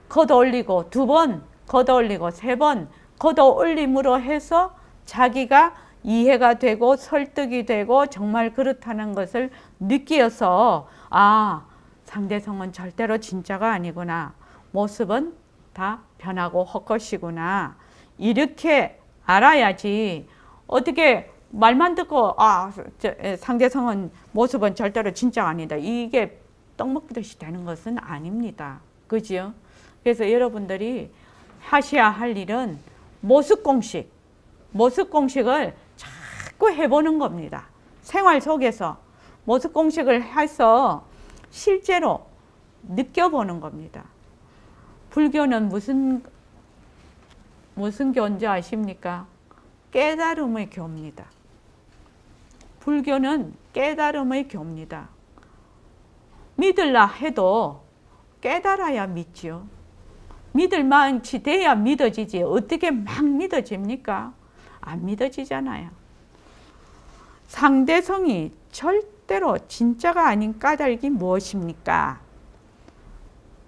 걷어올리고 두 번 걷어올리고 세 번 걷어올림으로 해서 자기가 이해가 되고 설득이 되고 정말 그렇다는 것을 느끼어서 상대성은 절대로 진짜가 아니구나. 모습은 다 변하고 헛것이구나. 이렇게 알아야지 어떻게 말만 듣고 상대성은 모습은 절대로 진짜가 아니다. 이게 떡 먹듯이 되는 것은 아닙니다. 그죠? 그래서 여러분들이 하셔야 할 일은 모습 공식을 자꾸 해보는 겁니다. 생활 속에서 모습 공식을 해서 실제로 느껴보는 겁니다. 불교는 무슨 교인지 아십니까? 깨달음의 교입니다. 불교는 깨달음의 교입니다. 믿을라 해도 깨달아야 믿지요. 믿을 만치 돼야 믿어지지. 어떻게 막 믿어집니까? 안 믿어지잖아요. 상대성이 절대로 진짜가 아닌 까닭이 무엇입니까?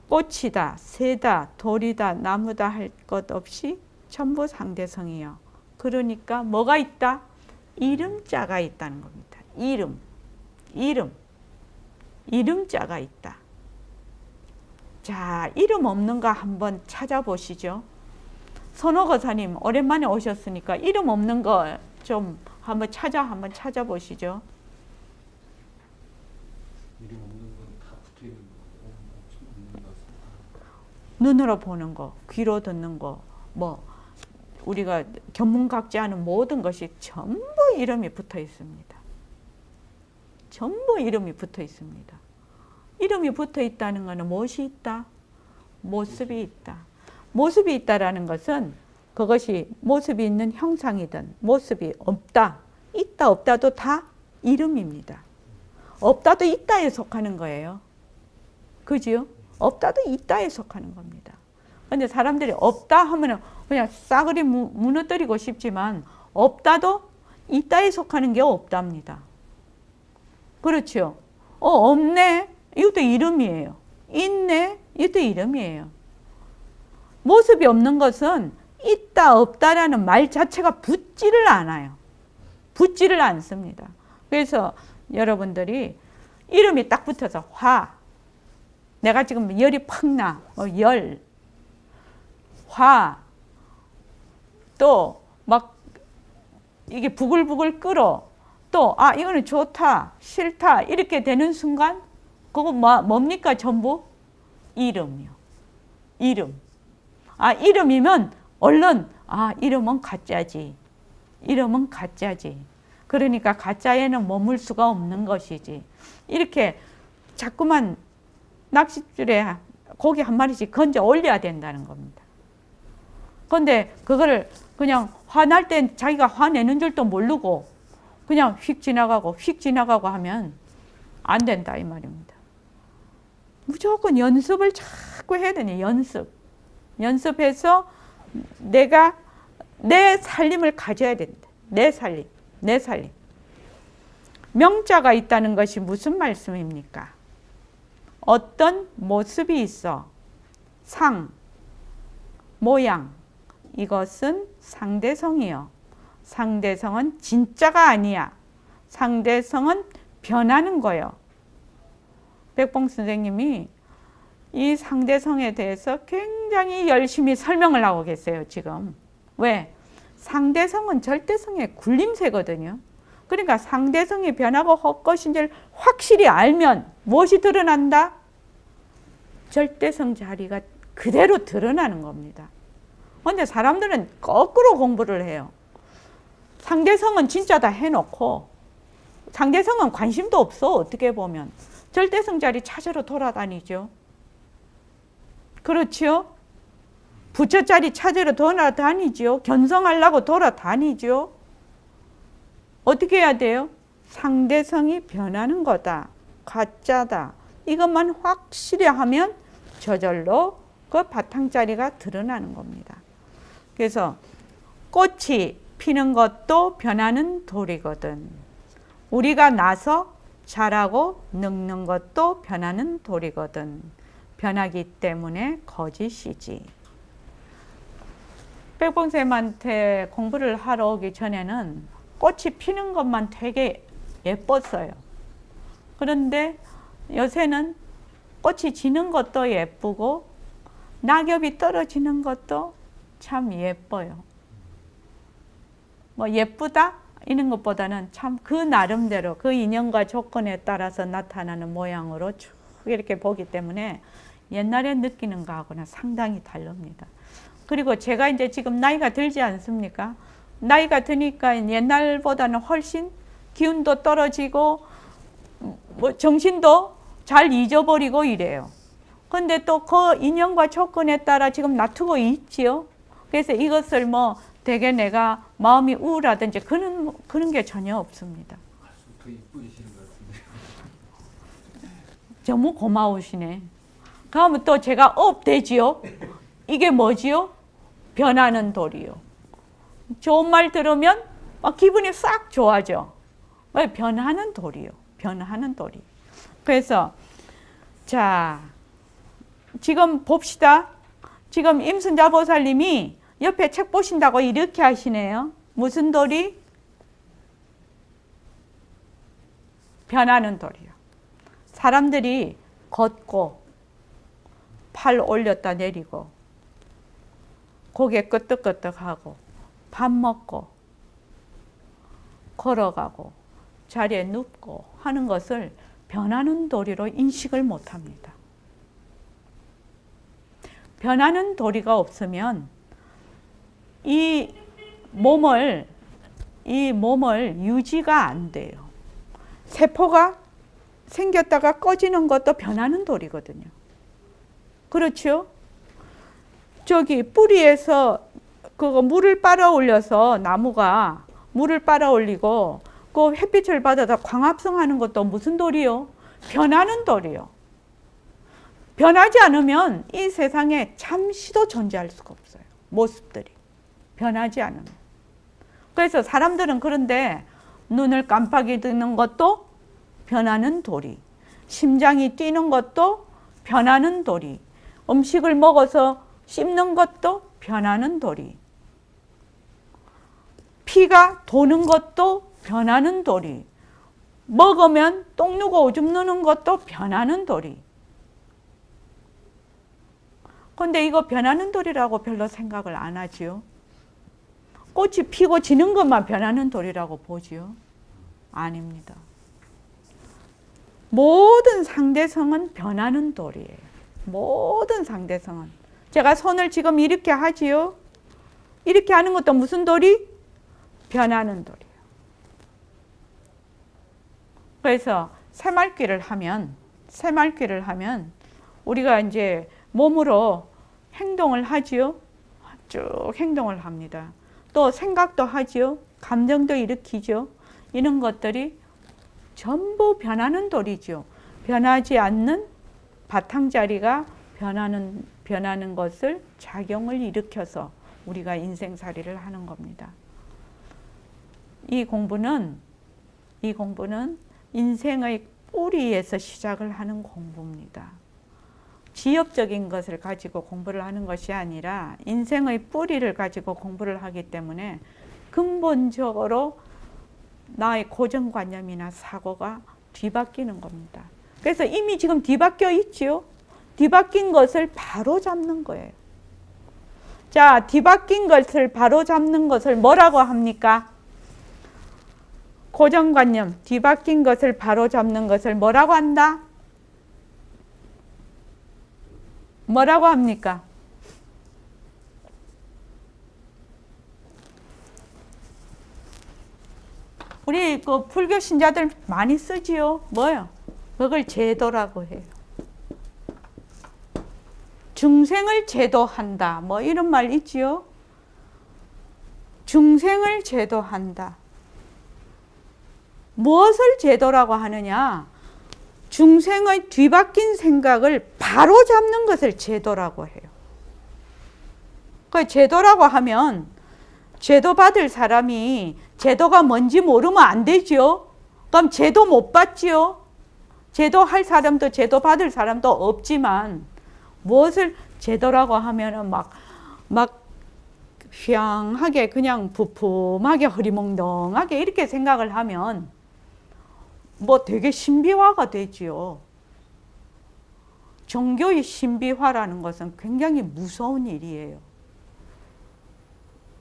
꽃이다, 새다, 돌이다, 나무다 할 것 없이 전부 상대성이요. 그러니까 뭐가 있다? 이름자가 있다는 겁니다. 이름자가 있다. 자, 이름 없는 거 한번 찾아보시죠. 선호거사님 오랜만에 오셨으니까 이름 없는 거 좀 한번 찾아보시죠. 이름 없는 건 다 붙어 있는 거, 없는 것 같습니다. 눈으로 보는 거, 귀로 듣는 거, 뭐 우리가 견문각지하는 모든 것이 전부 이름이 붙어 있습니다. 전부 이름이 붙어 있습니다. 이름이 붙어 있다는 것은 무엇이 있다? 모습이 있다. 모습이 있다라는 것은 그것이 모습이 있는 형상이든 모습이 없다, 있다 없다도 다 이름입니다. 없다도 있다에 속하는 거예요. 그지요? 없다도 있다에 속하는 겁니다. 근데 사람들이 없다 하면 그냥 싸그리 무너뜨리고 싶지만 없다도 있다에 속하는 게 없답니다. 그렇죠? 없네? 이것도 이름이에요. 있네? 이것도 이름이에요. 모습이 없는 것은 있다 없다라는 말 자체가 붙지를 않아요. 붙지를 않습니다. 그래서 여러분들이 이름이 딱 붙어서 화, 내가 지금 열이 팍 나, 열, 화, 또 막 이게 부글부글 끓어, 또 이거는 좋다, 싫다 이렇게 되는 순간 그거 뭡니까? 전부 이름이요. 이름. 이름이면 얼른 이름은 가짜지. 이름은 가짜지. 그러니까 가짜에는 머물 수가 없는 것이지. 이렇게 자꾸만 낚싯줄에 고기 한 마리씩 건져 올려야 된다는 겁니다. 그런데 그거를 그냥 화날 땐 자기가 화내는 줄도 모르고 그냥 휙 지나가고 하면 안 된다 이 말입니다. 무조건 연습을 자꾸 해야 되네. 연습해서 내가 내 살림을 가져야 된다. 내 살림. 명자가 있다는 것이 무슨 말씀입니까? 어떤 모습이 있어. 상, 모양. 이것은 상대성이요. 상대성은 진짜가 아니야. 상대성은 변하는 거요. 백봉 선생님이 이 상대성에 대해서 굉장히 열심히 설명을 하고 계세요, 지금. 왜? 상대성은 절대성의 굴림새거든요. 그러니까 상대성이 변하고 헛것인지를 확실히 알면 무엇이 드러난다? 절대성 자리가 그대로 드러나는 겁니다. 그런데 사람들은 거꾸로 공부를 해요. 상대성은 진짜다 해놓고 상대성은 관심도 없어, 어떻게 보면. 절대성 자리 찾으러 돌아다니죠. 그렇죠? 부처 자리 찾으러 돌아다니죠. 견성하려고 돌아다니죠. 어떻게 해야 돼요? 상대성이 변하는 거다. 가짜다. 이것만 확실히 하면 저절로 그 바탕자리가 드러나는 겁니다. 그래서 꽃이 피는 것도 변하는 돌이거든. 우리가 나서 자라고 늙는 것도 변하는 돌이거든. 변하기 때문에 거짓이지. 백봉쌤한테 공부를 하러 오기 전에는 꽃이 피는 것만 되게 예뻤어요. 그런데 요새는 꽃이 지는 것도 예쁘고 낙엽이 떨어지는 것도 참 예뻐요. 뭐 예쁘다? 이런 것보다는 참 그 나름대로 그 인연과 조건에 따라서 나타나는 모양으로 쭉 이렇게 보기 때문에 옛날에 느끼는 거하고는 상당히 다릅니다. 그리고 제가 이제 지금 나이가 들지 않습니까? 나이가 드니까 옛날보다는 훨씬 기운도 떨어지고 뭐 정신도 잘 잊어버리고 이래요. 근데 또 그 인연과 조건에 따라 지금 놔두고 있지요. 그래서 이것을 뭐 되게 내가 마음이 우울하든지 그런 게 전혀 없습니다. 갈수록 더 이쁘시는 것 같은데. 너무 고마우시네. 그러면 또 제가 업되지요? 이게 뭐지요? 변하는 돌이요. 좋은 말 들으면 막 기분이 싹 좋아져. 왜? 변하는 돌이요. 변하는 돌이. 그래서 자, 지금 봅시다. 지금 임순자 보살님이 옆에 책 보신다고 이렇게 하시네요. 무슨 돌이? 변하는 돌이요. 사람들이 걷고 팔 올렸다 내리고 고개 끄덕끄덕하고 밥 먹고 걸어가고 자리에 눕고 하는 것을 변하는 도리로 인식을 못합니다. 변하는 도리가 없으면 이 몸을 유지가 안 돼요. 세포가 생겼다가 꺼지는 것도 변하는 도리거든요. 그렇죠? 저기 뿌리에서 그거 물을 빨아 올려서 나무가 물을 빨아 올리고 그 햇빛을 받아서 광합성하는 것도 무슨 돌이요? 변하는 돌이요. 변하지 않으면 이 세상에 잠시도 존재할 수가 없어요. 모습들이 변하지 않으면. 그래서 사람들은 그런데 눈을 깜빡이는 것도 변하는 도리, 심장이 뛰는 것도 변하는 도리, 음식을 먹어서 씹는 것도 변하는 도리, 피가 도는 것도 변하는 도리, 먹으면 똥 누고 오줌 누는 것도 변하는 도리. 근데 이거 변하는 도리라고 별로 생각을 안 하지요. 꽃이 피고 지는 것만 변하는 도리라고 보지요. 아닙니다. 모든 상대성은 변하는 도리예요. 모든 상대성은. 제가 손을 지금 이렇게 하지요. 이렇게 하는 것도 무슨 도리? 변하는 도리예요. 그래서 새말귀를 하면 우리가 이제 몸으로 행동을 하지요. 쭉 행동을 합니다. 또 생각도 하지요. 감정도 일으키죠. 이런 것들이 전부 변하는 돌이죠. 변하지 않는 바탕자리가 변하는 것을 작용을 일으켜서 우리가 인생살이를 하는 겁니다. 이 공부는 인생의 뿌리에서 시작을 하는 공부입니다. 지엽적인 것을 가지고 공부를 하는 것이 아니라 인생의 뿌리를 가지고 공부를 하기 때문에 근본적으로 나의 고정관념이나 사고가 뒤바뀌는 겁니다. 그래서 이미 지금 뒤바뀌어 있지요. 뒤바뀐 것을 바로 잡는 거예요. 자, 뒤바뀐 것을 바로 잡는 것을 뭐라고 합니까? 고정관념, 뒤바뀐 것을 바로 잡는 것을 뭐라고 한다? 뭐라고 합니까? 우리 그 불교 신자들 많이 쓰지요. 뭐요? 그걸 제도라고 해요. 중생을 제도한다. 뭐 이런 말 있지요. 중생을 제도한다. 무엇을 제도라고 하느냐? 중생의 뒤바뀐 생각을 바로 잡는 것을 제도라고 해요. 그 제도라고 하면 제도 받을 사람이 제도가 뭔지 모르면 안 되죠. 그럼 제도 못 받지요. 제도 할 사람도 제도 받을 사람도 없지만 무엇을 제도라고 하면은 막 휘황하게 그냥 부품하게 흐리멍덩하게 이렇게 생각을 하면 뭐 되게 신비화가 되지요. 종교의 신비화라는 것은 굉장히 무서운 일이에요.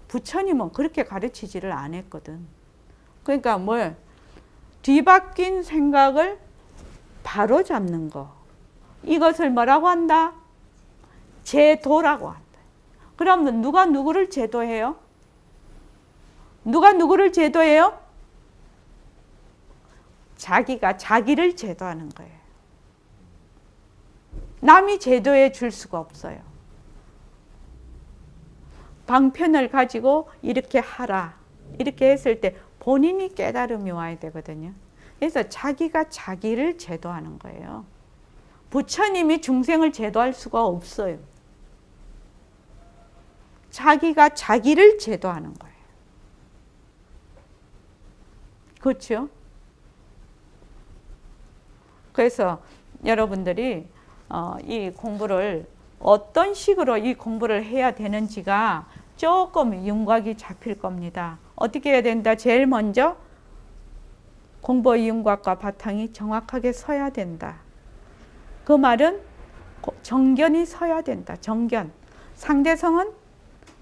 부처님은 그렇게 가르치지를 안 했거든. 그러니까 뭘 뒤바뀐 생각을 바로 잡는 거. 이것을 뭐라고 한다? 제도라고 한다. 그러면 누가 누구를 제도해요? 누가 누구를 제도해요? 자기가 자기를 제도하는 거예요. 남이 제도해 줄 수가 없어요. 방편을 가지고 이렇게 하라. 이렇게 했을 때 본인이 깨달음이 와야 되거든요. 그래서 자기가 자기를 제도하는 거예요. 부처님이 중생을 제도할 수가 없어요. 자기가 자기를 제도하는 거예요. 그렇죠? 그래서 여러분들이 이 공부를 어떤 식으로 이 공부를 해야 되는지가 조금 윤곽이 잡힐 겁니다. 어떻게 해야 된다? 제일 먼저 공부의 윤곽과 바탕이 정확하게 서야 된다. 그 말은 정견이 서야 된다. 정견. 상대성은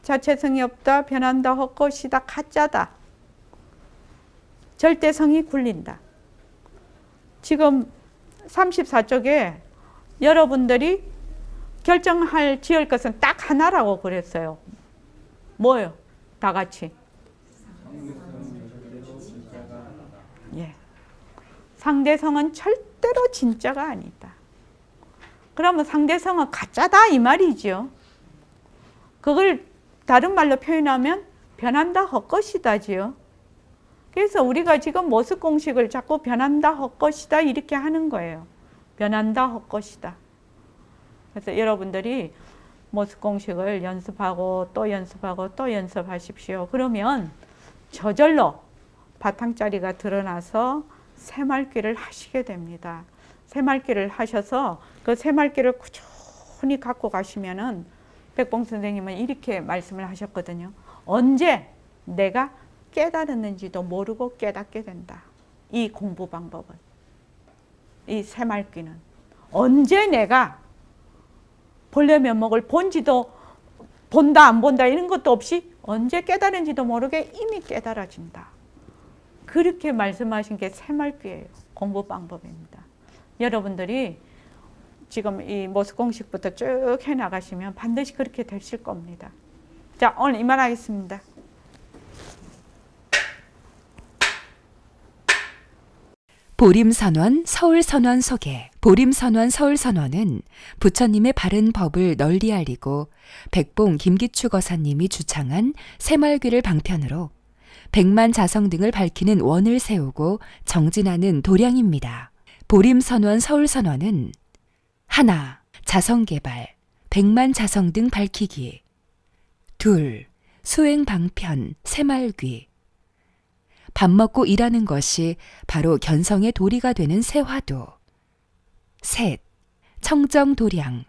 자체성이 없다, 변한다, 헛것이다, 가짜다. 절대성이 굴린다. 지금 34쪽에 여러분들이 결정할 지을 것은 딱 하나라고 그랬어요. 뭐요? 다 같이. 예. 상대성은 절대로 진짜가 아니다. 그러면 상대성은 가짜다 이 말이죠. 그걸 다른 말로 표현하면 변한다, 헛것이다지요. 그래서 우리가 지금 모습 공식을 자꾸 변한다, 헛것이다 이렇게 하는 거예요. 변한다, 헛것이다. 그래서 여러분들이 모습 공식을 연습하고 또 연습하고 또 연습하십시오. 그러면 저절로 바탕자리가 드러나서 새말귀를 하시게 됩니다. 새말귀를 하셔서 그 새말귀를 꾸준히 갖고 가시면은 백봉 선생님은 이렇게 말씀을 하셨거든요. 언제 내가 깨달았는지도 모르고 깨닫게 된다. 이 공부 방법은. 이 새말귀는. 언제 내가 본래 면목을 본지도 본다 안 본다 이런 것도 없이 언제 깨달은지도 모르게 이미 깨달아진다. 그렇게 말씀하신 게 새말귀예요. 공부 방법입니다. 여러분들이 지금 이 모습 공식부터 쭉 해나가시면 반드시 그렇게 되실 겁니다. 자, 오늘 이만하겠습니다. 보림선원 서울선원 소개. 보림선원 서울선원은 부처님의 바른 법을 널리 알리고 백봉 김기추 거사님이 주창한 새말귀를 방편으로 백만 자성 등을 밝히는 원을 세우고 정진하는 도량입니다. 보림선원 서울선원은 하나, 자성개발, 백만 자성 등 밝히기. 둘, 수행 방편, 새말귀. 밥 먹고 일하는 것이 바로 견성의 도리가 되는 새화도. 셋, 청정도량,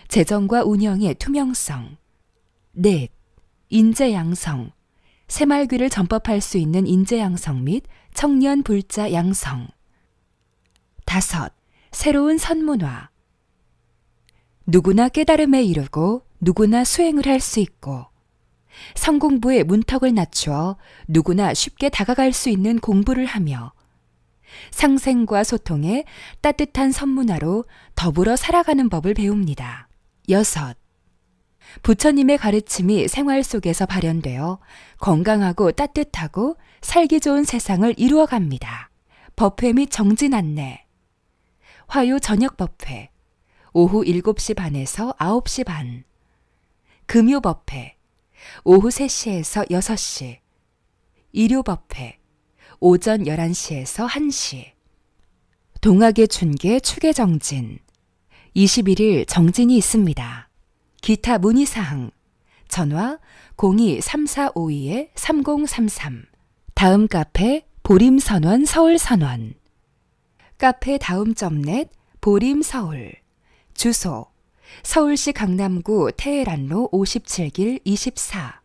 재정과 운영의 투명성. 넷, 인재양성, 새말귀를 전법할 수 있는 인재양성 및 청년불자 양성. 다섯, 새로운 선문화. 누구나 깨달음에 이르고 누구나 수행을 할 수 있고 성공부의 문턱을 낮추어 누구나 쉽게 다가갈 수 있는 공부를 하며 상생과 소통의 따뜻한 선문화로 더불어 살아가는 법을 배웁니다. 여섯, 부처님의 가르침이 생활 속에서 발현되어 건강하고 따뜻하고 살기 좋은 세상을 이루어갑니다. 법회 및 정진 안내. 화요 저녁 법회, 오후 7시 반에서 9시 반. 금요 법회, 오후 3시에서 6시. 일요 법회, 오전 11시에서 1시. 동학의 춘계 추계 정진. 21일 정진이 있습니다. 기타 문의사항. 전화 02-3452-3033. 다음 카페 보림선원 서울선원. 카페 다음.net 보림서울. 주소 서울시 강남구 태해란로 57길 24.